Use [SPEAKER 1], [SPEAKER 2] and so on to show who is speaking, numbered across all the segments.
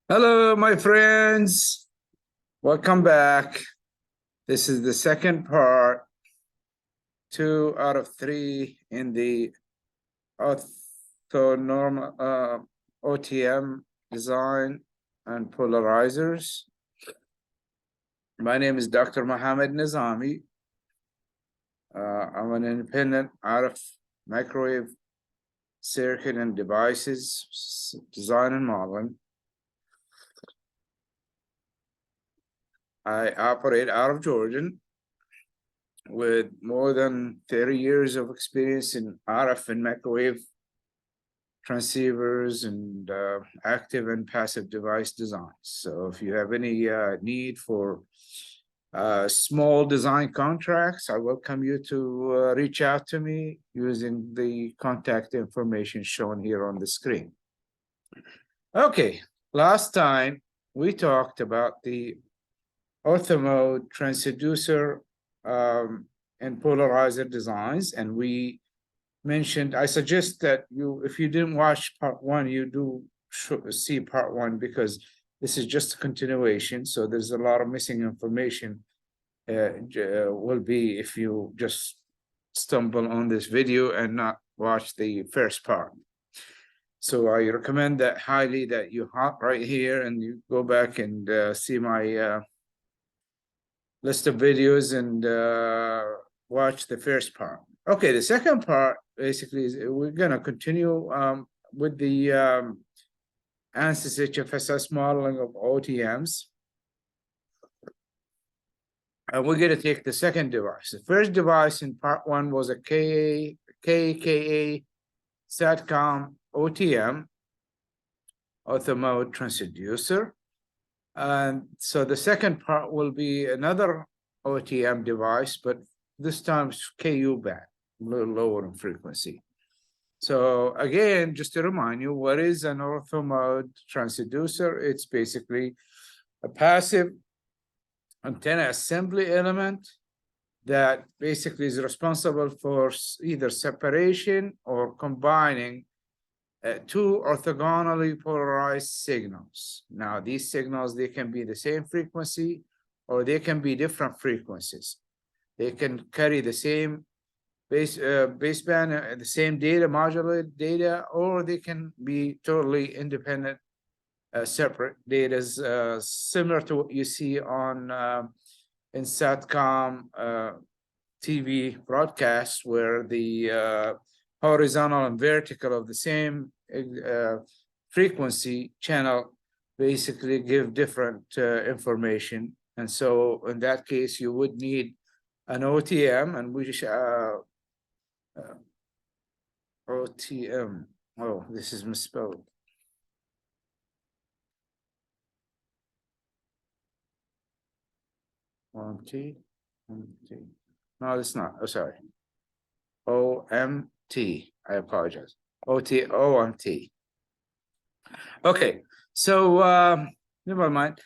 [SPEAKER 1] Hello, my friends. Welcome back. This is the second part, 2 out of 3 in the orthonormal OTM design and polarizers. My name is Dr. Mohamed Nezami. I'm an independent out of microwave circuit and devices design and modeling. I operate out of Georgia with more than 30 years of experience in RF and microwave transceivers and active and passive device designs. So if you have any need for small design contracts, I welcome you to reach out to me using the contact information shown here on the screen. Okay, last time we talked about the Orthomode Transducer and polarizer designs, and we mentioned, I suggest that if you didn't watch part 1, you do see part 1, because this is just a continuation, so there's a lot of missing information will be if you just stumble on this video and not watch the first part. So I recommend that highly that you hop right here and you go back and see my list of videos and watch the first part. Okay, the second part basically is we're gonna continue with the ANSYS HFSS modeling of OTMs. And we're gonna take the second device. The first device in part 1 was a KKA SATCOM OTM, Orthomode Transducer. And so the second part will be another OTM device, but this time it's KU band, a little lower in frequency. So again, just to remind you, what is an orthomode transducer? It's basically a passive antenna assembly element that basically is responsible for either separation or combining two orthogonally polarized signals. Now, these signals, they can be the same frequency or they can be different frequencies. They can carry the same baseband, the same data, modulated data, or they can be totally independent, separate data, similar to what you see on in SATCOM TV broadcasts, where the horizontal and vertical of the same frequency channel basically give different information. And so in that case, you would need an OTM, and we OTM. Oh, this is misspelled. OMT. OMT. No, it's not. Oh, sorry. OMT. I apologize. OMT. Okay. So never mind.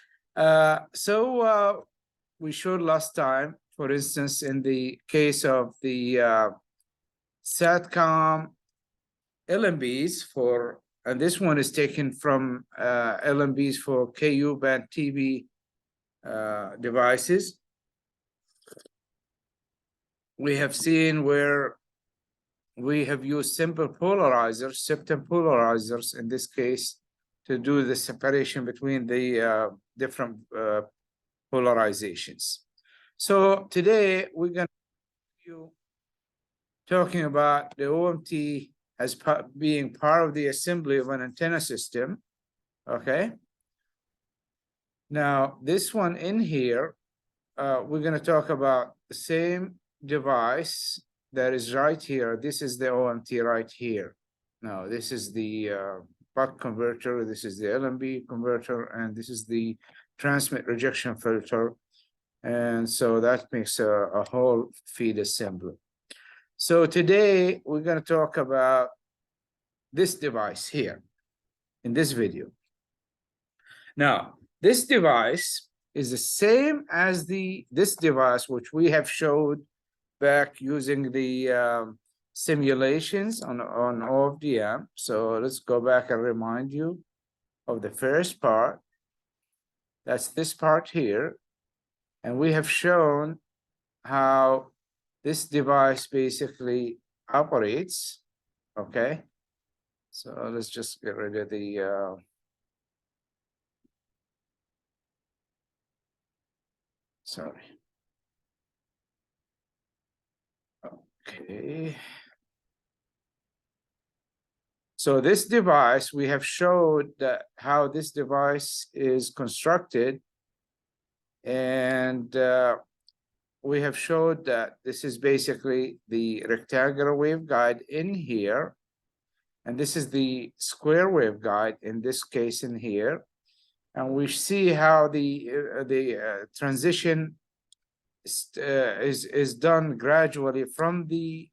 [SPEAKER 1] We showed last time, for instance, in the case of the SATCOM LMBs and this one is taken from LMBs for KU band TV devices. We have seen where we have used simple polarizers, septum polarizers in this case, to do the separation between the different polarizations. So today we're going to be talking about the OMT as being part of the assembly of an antenna system. Okay. Now this one in here, we're going to talk about the same device that is right here. This is the OMT right here. Now this is the buck converter, this is the LMB converter, and this is the transmit rejection filter. And so that makes a whole feed assembly. So today we're going to talk about this device here in this video. Now, this device is the same as this device, which we have showed back using the simulations on OFDM. So let's go back and remind you of the first part. That's this part here. And we have shown how this device basically operates. Okay. So let's just get rid of the sorry. Okay. So this device, we have showed that how this device is constructed, and we have showed that this is basically the rectangular waveguide in here, and this is the square waveguide in this case in here, and we see how the transition is done gradually from the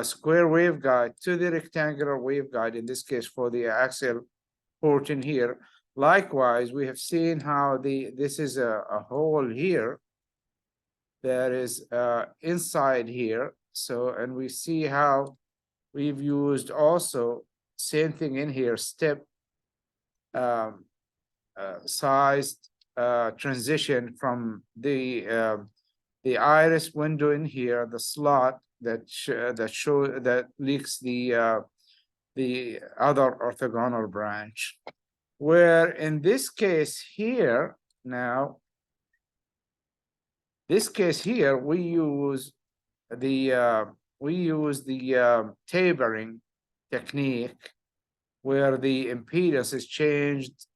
[SPEAKER 1] square waveguide to the rectangular waveguide, in this case for the axial port in here. Likewise, we have seen how this is a hole here that is inside here. So, and we see how we've used also same thing in here, step sized transition from the iris window in here, the slot that leaks the other orthogonal branch. Where in this case here, now, this case here, we use the tapering technique, where the impedance is changed,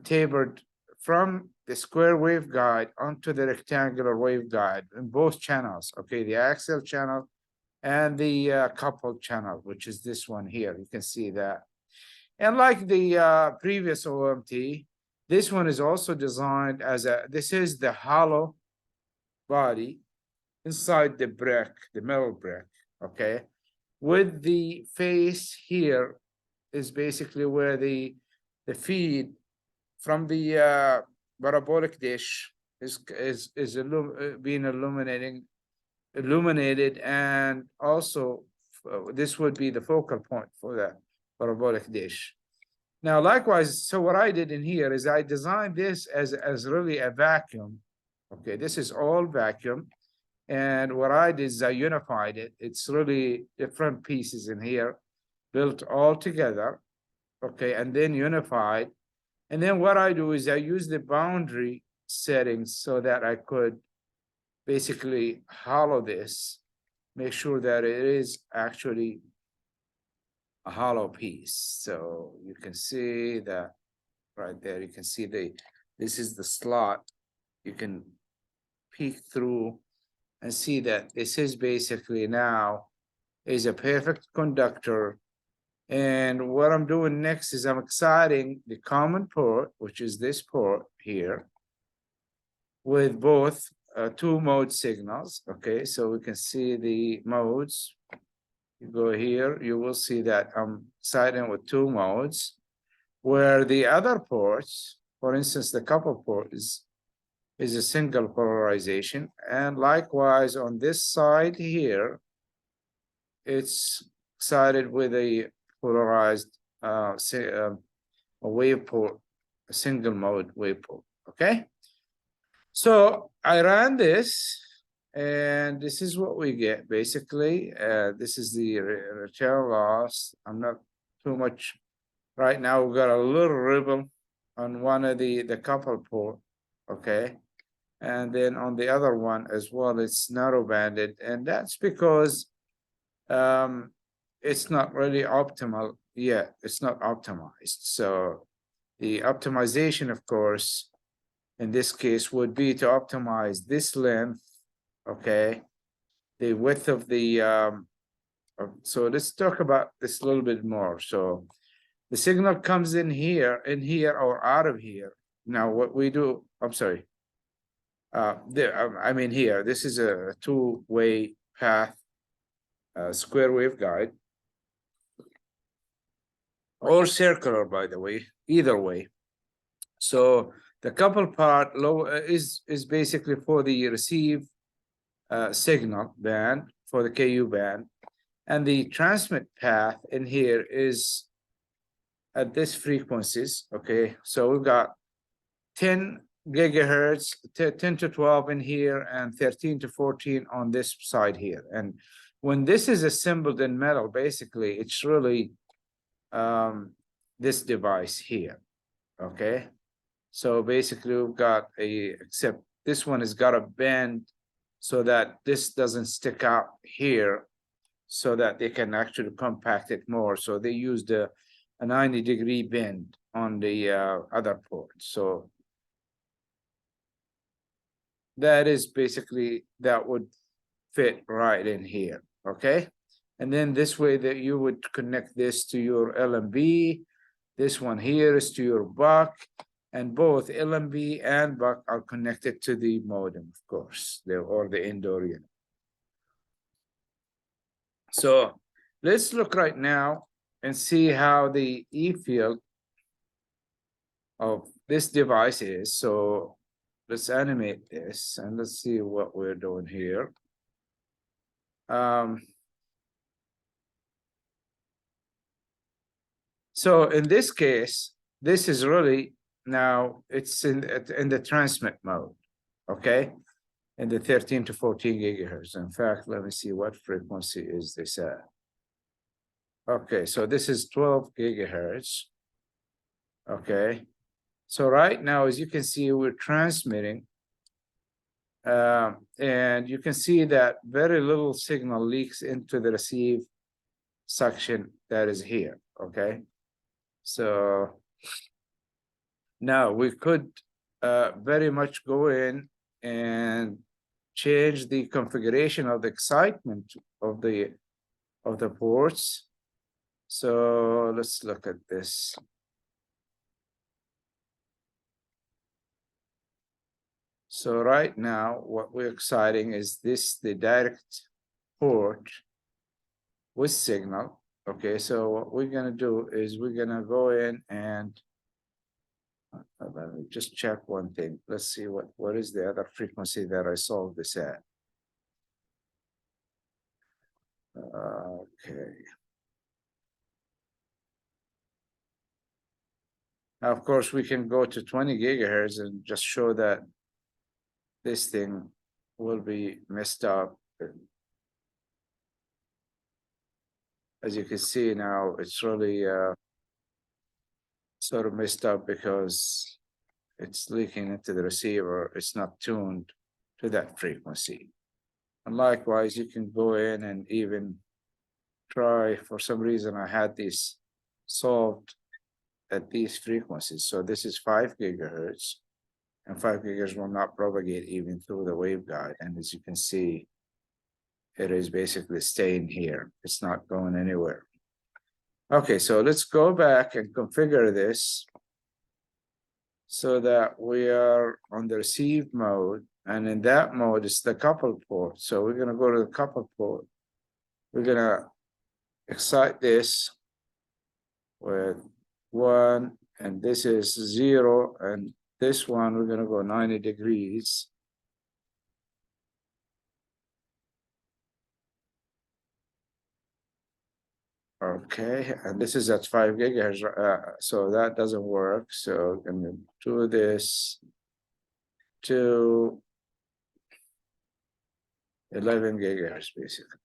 [SPEAKER 1] tapered from the square waveguide onto the rectangular waveguide in both channels, okay, the axial channel and the coupled channel, which is this one here. You can see that. And like the previous OMT, this one is also designed as this is the hollow body inside the brick, the metal brick, okay? With the face here is basically where the feed from the parabolic dish is being illuminated, and also this would be the focal point for the parabolic dish. Now, likewise, so what I did in here is I designed this as really a vacuum. Okay, this is all vacuum. And what I did is I unified it. It's really different pieces in here, built all together. Okay, and then unified. And then what I do is I use the boundary settings so that I could basically hollow this, make sure that it is actually a hollow piece. So you can see that right there. You can see this is the slot. You can peek through and see that this is basically now is a perfect conductor. And what I'm doing next is I'm exciting the common port, which is this port here, with both two mode signals. Okay, so we can see the modes. You go here, you will see that I'm exciting with two modes, where the other ports, for instance, the couple port is a single polarization. And likewise on this side here, it's excited with a polarized a wave port, a single mode wave port. Okay, so I ran this, and this is what we get basically. This is the return loss. I'm not too much right now. We've got a little ripple on one of the couple port. Okay, and then on the other one as well, it's narrow banded, and that's because it's not really optimal yet. It's not optimized. So the optimization, of course, in this case would be to optimize this length, okay, the width of the so let's talk about this a little bit more. So the signal comes in here or out of here. Now what we do, I'm sorry, I mean here, this is a two-way path square waveguide, or circular, by the way, either way. So the couple part low is basically for the receive signal band, for the KU band, and the transmit path in here is at this frequencies. Okay, so we've got 10 gigahertz, 10 to 12 in here, and 13 to 14 on this side here. And when this is assembled in metal, basically, it's really this device here, okay? So basically, we've got except this one has got a bend so that this doesn't stick out here, so that they can actually compact it more. So they used a 90-degree bend on the other port. So that is basically, that would fit right in here, okay? And then this way that you would connect this to your LMB. This one here is to your buck, and both LMB and buck are connected to the modem, of course, or the indoor unit. So let's look right now and see how the E field of this device is. So let's animate this and let's see what we're doing here. So in this case, this is really now it's in the transmit mode, okay? In the 13 to 14 gigahertz. In fact, let me see what frequency is this at. Okay, so this is 12 gigahertz. Okay, so right now, as you can see, we're transmitting, and you can see that very little signal leaks into the receive section that is here. Okay, so now we could very much go in and change the configuration of the excitement of the ports. So let's look at this. So right now, what we're exciting is this, the direct port with signal. Okay, so what we're gonna do is we're gonna go in and let me just check one thing. Let's see what is the other frequency that I solved this at. Okay. Now, of course, we can go to 20 gigahertz and just show that this thing will be messed up. As you can see now, it's really sort of messed up because it's leaking into the receiver. It's not tuned to that frequency. And likewise, you can go in and even try, for some reason, I had this solved at these frequencies. So this is 5 gigahertz, and 5 gigahertz will not propagate even through the waveguide. And as you can see, it is basically staying here. It's not going anywhere. Okay, so let's go back and configure this so that we are on the receive mode. And in that mode, it's the coupled port. So we're going to go to the coupled port. We're going to excite this with 1, and this is 0. And this one, we're going to go 90 degrees. Okay, and this is at 5 gigahertz, so that doesn't work. So I'm going to do this to 11 gigahertz, basically.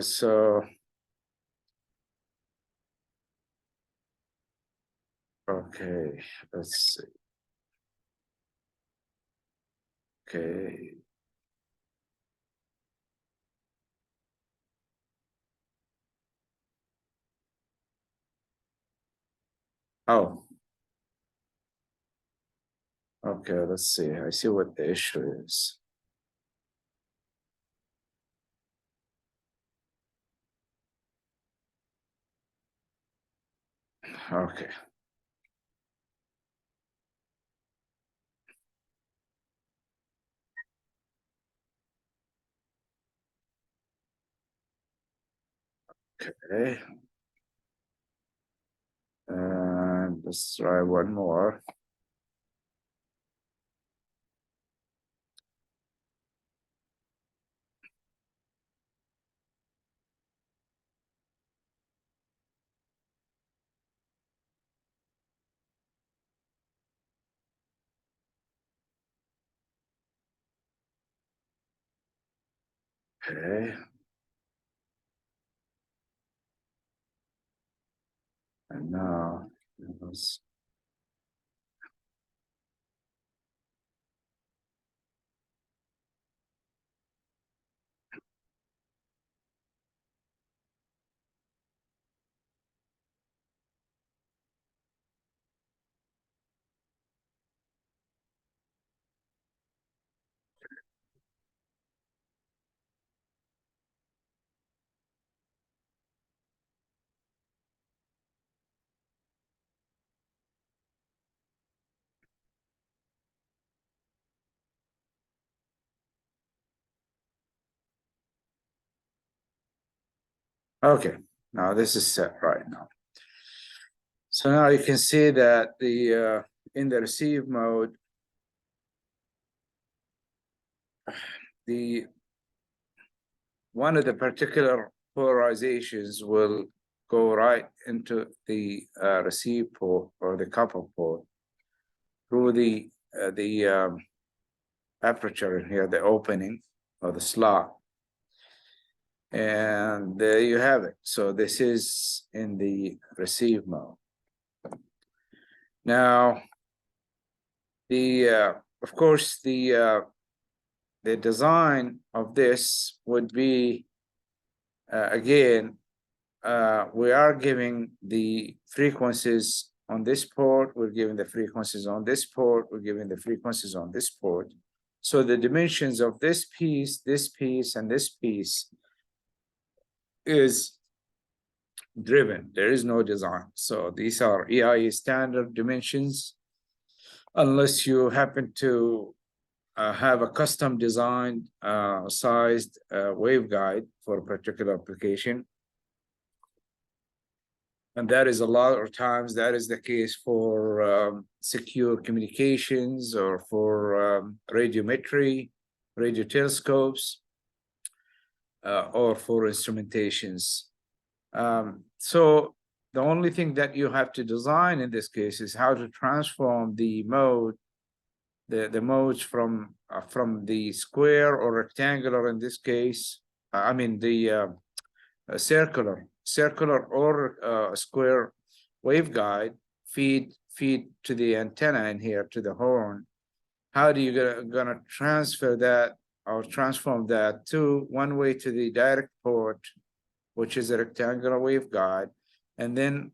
[SPEAKER 1] So, okay, let's see. Okay. Oh, okay, let's see. I see what the issue is. Okay. Okay. And let's try one more. Okay. And now, okay, now this is set right now. So now you can see that the in the receive mode, the one of the particular polarizations will go right into the receive port or the copper port through the aperture in here, the opening or the slot. And there you have it. So this is in the receive mode. Now, of course, the design of this would be, again, we are giving the frequencies on this port, we're giving the frequencies on this port, we're giving the frequencies on this port. So the dimensions of this piece, and this piece is driven. There is no design. So these are EIE standard dimensions, unless you happen to have a custom designed sized waveguide for a particular application. And that is a lot of times that is the case for secure communications or for radiometry, radio telescopes, or for instrumentations. So the only thing that you have to design in this case is how to transform the mode, the modes from the square or rectangular in this case. I mean the circular or square waveguide feed to the antenna in here to the horn. How do you gonna transfer that or transform that to one way to the direct port, which is a rectangular waveguide, and then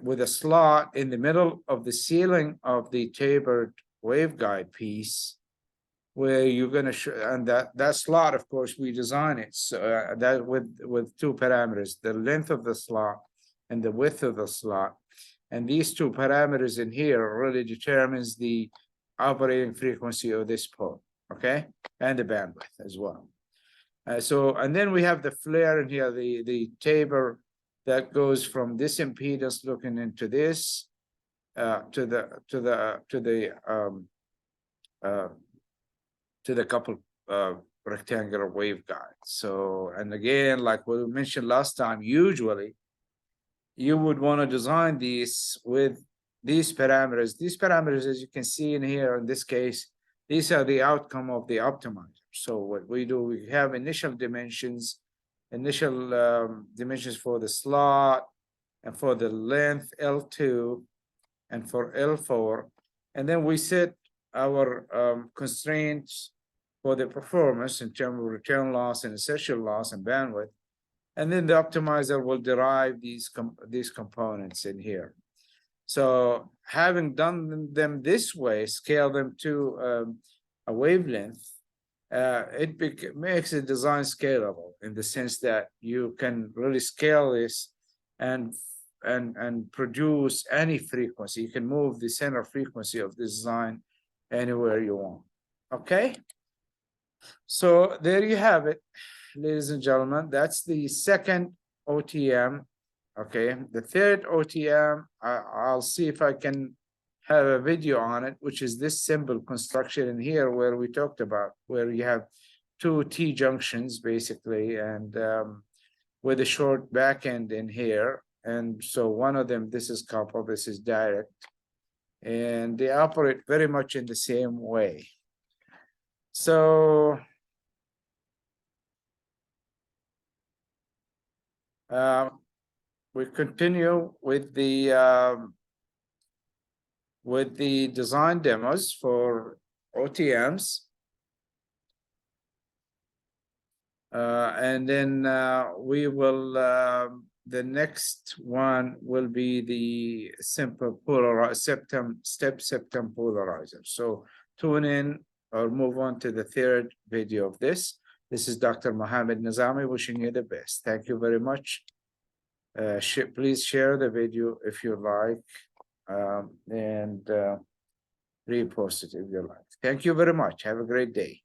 [SPEAKER 1] with a slot in the middle of the ceiling of the tapered waveguide piece, where you're going to and that slot, of course, we design it so that with two parameters: the length of the slot and the width of the slot. And these two parameters in here really determines the operating frequency of this port, okay, and the bandwidth as well. And then we have the flare in here, the taper that goes from this impedance looking into this to the couple rectangular waveguide. So, and again, like we mentioned last time, usually you would want to design these with these parameters. These parameters, as you can see in here, in this case, these are the outcome of the optimizer. So what we do, we have initial dimensions for the slot and for the length L2 and for L4. And then we set our constraints for the performance in terms of return loss and insertion loss and bandwidth. And then the optimizer will derive these components in here. So having done them this way, scale them to a wavelength, it makes the design scalable in the sense that you can really scale this and produce any frequency. You can move the center frequency of the design anywhere you want. Okay. So there you have it, ladies and gentlemen. That's the second OTM. Okay, the third OTM, I'll see if I can have a video on it, which is this symbol construction in here where we talked about, where you have two T junctions basically, and with a short back end in here. And so one of them, this is copper, this is direct, and they operate very much in the same way. So We continue with the design demos for OTMs. And then we will, the next one will be the simple step septum polarizer. So tune in or move on to the third video of this. This is Dr. Mohamed Nezami wishing you the best. Thank you very much. Please share the video if you like, and repost it if you like. Thank you very much. Have a great day.